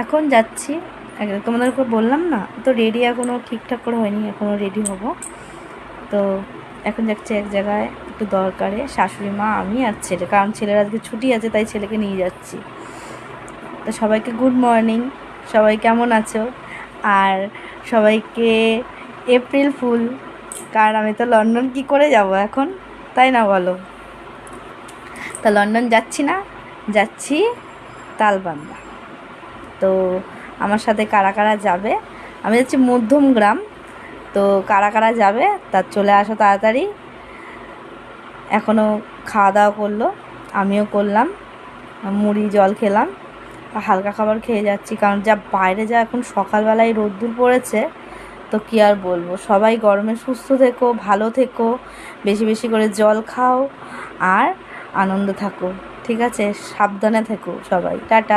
এখন যাচ্ছি, তোমাদেরকে বললাম না তো, রেডি এখনও ঠিকঠাক করে হয়নি, এখনও রেডি হব। তো এখন যাচ্ছি এক জায়গায় একটু দরকারে, শাশুড়ি মা, আমি আর ছেলে, কারণ ছেলের আজকে ছুটি আছে তাই ছেলেকে নিয়ে যাচ্ছি। তো সবাইকে গুড মর্নিং, সবাই কেমন আছো? আর সবাইকে এপ্রিল ফুল, কারণ আমি তো লন্ডন কি করে যাব এখন, তাই না বলো? তা লন্ডন যাচ্ছি না, যাচ্ছি তালবান্দা। তো আমার সাথে কারা কারা যাবে? আমি যাচ্ছি মধ্যমগ্রাম। তো কারা কারা যাবে তা চলে আসো তাড়াতাড়ি। এখনও খাওয়া দাওয়া করলো, আমিও করলাম, মুড়ি জল খেলাম, হালকা খাবার খেয়ে যাচ্ছি, কারণ যা বাইরে যা এখন সকালবেলায় রোদ্দুর পড়েছে, তো কী আর বলবো। সবাই গরমে সুস্থ থেকো, ভালো থেকো, বেশি বেশি করে জল খাও আর আনন্দ থাকো, ঠিক আছে? সাবধানে থেকো সবাই, টাটা।